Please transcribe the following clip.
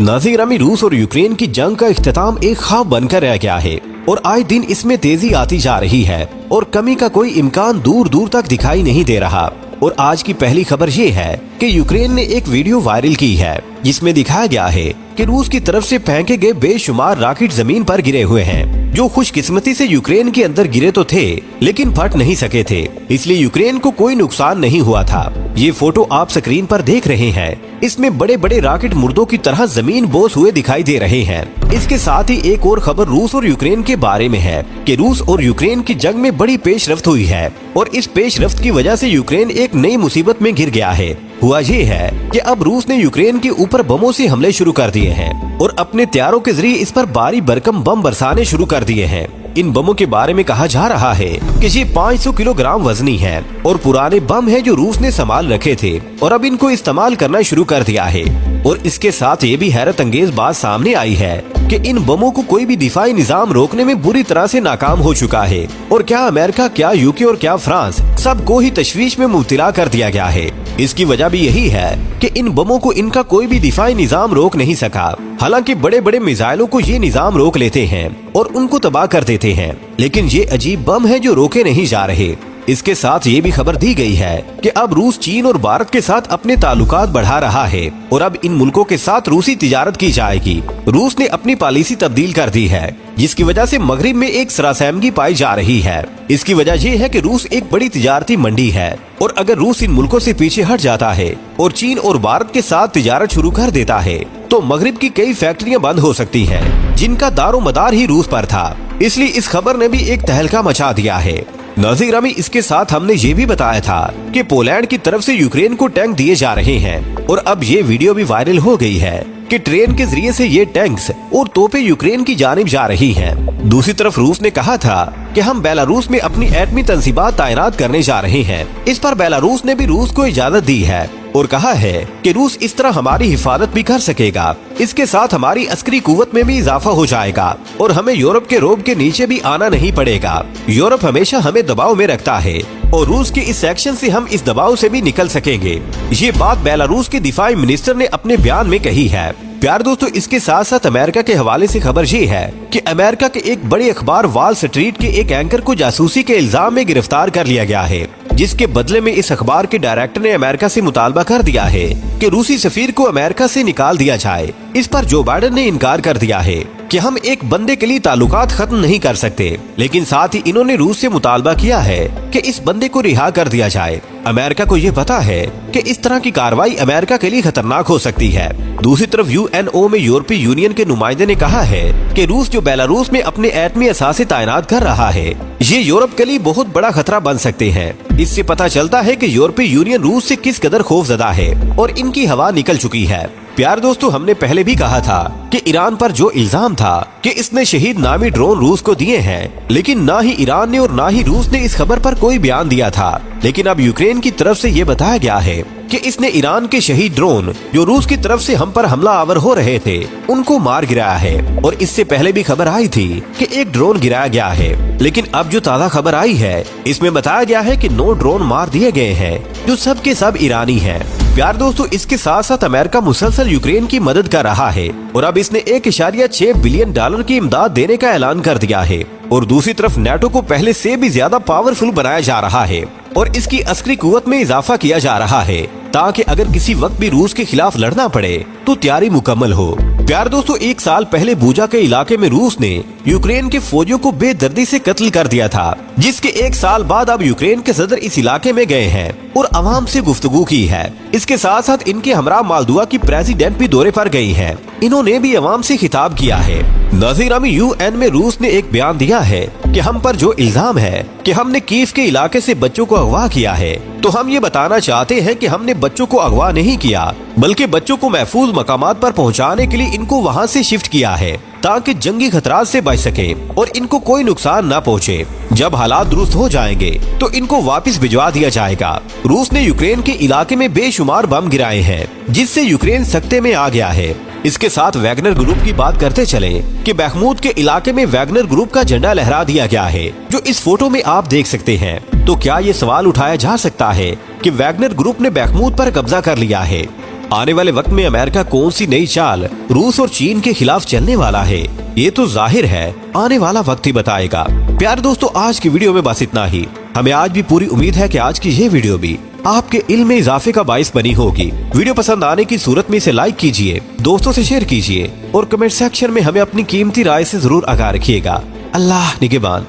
नाज़िर रूस और यूक्रेन की जंग का इख्तिताम एक ख्वाब बनकर रह गया है और आए दिन इसमें तेजी आती जा रही है और कमी का कोई इम्कान दूर दूर तक दिखाई नहीं दे रहा। और आज की पहली खबर ये है कि यूक्रेन ने एक वीडियो वायरल की है जिसमें दिखाया गया है कि रूस की तरफ से फेंके गए बेशुमार रॉकेट जमीन पर गिरे हुए हैं, जो खुशकिस्मती से यूक्रेन के अंदर गिरे तो थे लेकिन फट नहीं सके थे, इसलिए यूक्रेन को कोई नुकसान नहीं हुआ था। ये फोटो आप स्क्रीन पर देख रहे हैं। इसमें बड़े बड़े रॉकेट मुर्दों की तरह जमीन बोस हुए दिखाई दे रहे हैं। इसके साथ ही एक और खबर रूस और यूक्रेन के बारे में है कि रूस और यूक्रेन की जंग में बड़ी पेशरफ्त हुई है और इस पेशरफ्त की वजह से यूक्रेन एक नई मुसीबत में घिर गया है। हुआ ये है कि अब रूस ने यूक्रेन के ऊपर बमों से हमले शुरू कर दिए हैं और अपने तैयारों के जरिए इस पर भारी भरकम बम बरसाने शुरू कर दिए हैं। इन बमों के बारे में कहा जा रहा है कि ये 500 किलोग्राम वजनी है और पुराने बम है जो रूस ने संभाल रखे थे और अब इनको इस्तेमाल करना शुरू कर दिया है। और इसके साथ ये भी हैरत अंगेज बात सामने आई है कि इन बमों को कोई भी दिफाई निजाम रोकने में बुरी तरह से नाकाम हो चुका है और क्या अमेरिका, क्या यूके और क्या फ्रांस, सबको ही तशवीश में मुब्तला कर दिया गया है। इसकी वजह भी यही है कि इन बमों को इनका कोई भी दिफाई निजाम रोक नहीं सका। हालांकि बड़े बड़े मिसाइलों को ये निजाम रोक लेते हैं और उनको तबाह कर देते हैं, लेकिन ये अजीब बम है जो रोके नहीं जा रहे। इसके साथ ये भी खबर दी गई है कि अब रूस चीन और भारत के साथ अपने ताल्लुकात बढ़ा रहा है और अब इन मुल्कों के साथ रूसी तिजारत की जाएगी। रूस ने अपनी पॉलिसी तब्दील कर दी है जिसकी वजह से मगरिब में एक सरासमगी पाई जा रही है। इसकी वजह ये है कि रूस एक बड़ी तिजारती मंडी है और अगर रूस इन मुल्कों से पीछे हट जाता है और चीन और भारत के साथ तिजारत शुरू कर देता है तो मगरिब की कई फैक्ट्रियां बंद हो सकती हैं जिनका दारो मदार ही रूस पर था। इसलिए इस खबर ने भी एक तहलका मचा दिया है। नाज़िर, इसके साथ हमने ये भी बताया था कि पोलैंड की तरफ से यूक्रेन को टैंक दिए जा रहे हैं और अब ये वीडियो भी वायरल हो गई है कि ट्रेन के जरिए से ये टैंक्स और तोपें यूक्रेन की जानिब जा रही हैं। दूसरी तरफ रूस ने कहा था कि हम बेलारूस में अपनी एटमी तंसीबात तैनात करने जा रहे हैं। इस पर बेलारूस ने भी रूस को इजाजत दी है और कहा है कि रूस इस तरह हमारी हिफाजत भी कर सकेगा। इसके साथ हमारी अस्करी कुव्वत में भी इजाफा हो जाएगा और हमें यूरोप के रोब के नीचे भी आना नहीं पड़ेगा। यूरोप हमेशा हमें दबाव में रखता है और रूस के इस एक्शन से हम इस दबाव से भी निकल सकेंगे। ये बात बेलारूस के दिफाई मिनिस्टर ने अपने बयान में कही है। प्यार दोस्तों, इसके साथ साथ अमेरिका के हवाले से खबर ये है कि अमेरिका के एक बड़े अखबार वॉल स्ट्रीट के एक एंकर को जासूसी के इल्जाम में गिरफ्तार कर लिया गया है, जिसके बदले में इस अखबार के डायरेक्टर ने अमेरिका से मुतालबा कर दिया है कि रूसी सफीर को अमेरिका से निकाल दिया जाए। इस पर जो बाइडेन ने इनकार कर दिया है कि हम एक बंदे के लिए ताल्लुकात खत्म नहीं कर सकते, लेकिन साथ ही इन्होंने रूस से मुतालबा किया है कि इस बंदे को रिहा कर दिया जाए। अमेरिका को ये पता है कि इस तरह की कार्रवाई अमेरिका के लिए खतरनाक हो सकती है। दूसरी तरफ यूएनओ में यूरोपीय यूनियन के नुमाइंदे ने कहा है कि रूस जो बेलारूस में अपने एटमी असासे तैनात कर रहा है, ये यूरोप के लिए बहुत बड़ा खतरा बन सकते हैं। इससे पता चलता है कि यूरोपीय यूनियन रूस से किस कदर खौफजदा है और इनकी हवा निकल चुकी है। प्यार दोस्तों, हमने पहले भी कहा था कि ईरान पर जो इल्जाम था कि इसने शहीद नामी ड्रोन रूस को दिए हैं, लेकिन ना ही ईरान ने और ना ही रूस ने इस खबर पर कोई बयान दिया था। लेकिन अब यूक्रेन की तरफ से ये बताया गया है कि इसने ईरान के शहीद ड्रोन जो रूस की तरफ से हम पर हमला आवर हो रहे थे उनको मार गिराया है। और इससे पहले भी खबर आई थी कि एक ड्रोन गिराया गया है, लेकिन अब जो ताज़ा खबर आई है इसमें बताया गया है कि 9 ड्रोन मार दिए गए हैं जो सब के सब ईरानी हैं। प्यार दोस्तों, इसके साथ साथ अमेरिका मुसलसल यूक्रेन की मदद कर रहा है और अब इसने 1.6 बिलियन डॉलर की इमदाद देने का ऐलान कर दिया है। और दूसरी तरफ नेटो को पहले से भी ज्यादा पावरफुल बनाया जा रहा है और इसकी अस्करी कुव्वत में इजाफा किया जा रहा है ताकि अगर किसी वक्त भी रूस के खिलाफ लड़ना पड़े तो तैयारी मुकम्मल हो। प्यार दोस्तों, 1 साल पहले बूजा के इलाके में रूस ने यूक्रेन के फौजियों को बेदर्दी से कत्ल कर दिया था, जिसके 1 साल बाद अब यूक्रेन के सदर इस इलाके में गए हैं और आवाम से गुफ्तगू की है। इसके साथ साथ इनके हमरा मालदुआ की प्रेसिडेंट भी दौरे पर गई हैं। इन्होंने भी आवाम से खिताब किया है। नाज़िर, यूएन में रूस ने एक बयान दिया है कि हम पर जो इल्जाम है कि हमने कीव के इलाके से बच्चों को अगवा किया है, तो हम ये बताना चाहते हैं कि हमने बच्चों को अगवा नहीं किया, बल्कि बच्चों को महफूज मकामात पर पहुंचाने के लिए इनको वहां से शिफ्ट किया है ताकि जंगी खतरात से बच सके और इनको कोई नुकसान न पहुंचे। जब हालात दुरुस्त हो जाएंगे तो इनको वापस भिजवा दिया जाएगा। रूस ने यूक्रेन के इलाके में बेशुमार बम गिराए हैं, जिससे यूक्रेन सख्ते में आ गया है। इसके साथ वैगनर ग्रुप की बात करते चले कि बखमूद के इलाके में वैगनर ग्रुप का झंडा लहरा दिया गया है, जो इस फोटो में आप देख सकते हैं। तो क्या ये सवाल उठाया जा सकता है कि वैगनर ग्रुप ने बखमूद पर कब्जा कर लिया है? आने वाले वक्त में अमेरिका कौन सी नई चाल रूस और चीन के खिलाफ चलने वाला है, ये तो जाहिर है आने वाला वक्त ही बताएगा। प्यारे दोस्तों, आज की वीडियो में बस इतना ही। हमें आज भी पूरी उम्मीद है कि आज की ये वीडियो भी आपके इल्म में इजाफे का बाइस बनी होगी। वीडियो पसंद आने की सूरत में इसे लाइक कीजिए, दोस्तों से शेयर कीजिए और कमेंट सेक्शन में हमें अपनी कीमती राय से जरूर आगाह रखिएगा। अल्लाह निगहबान।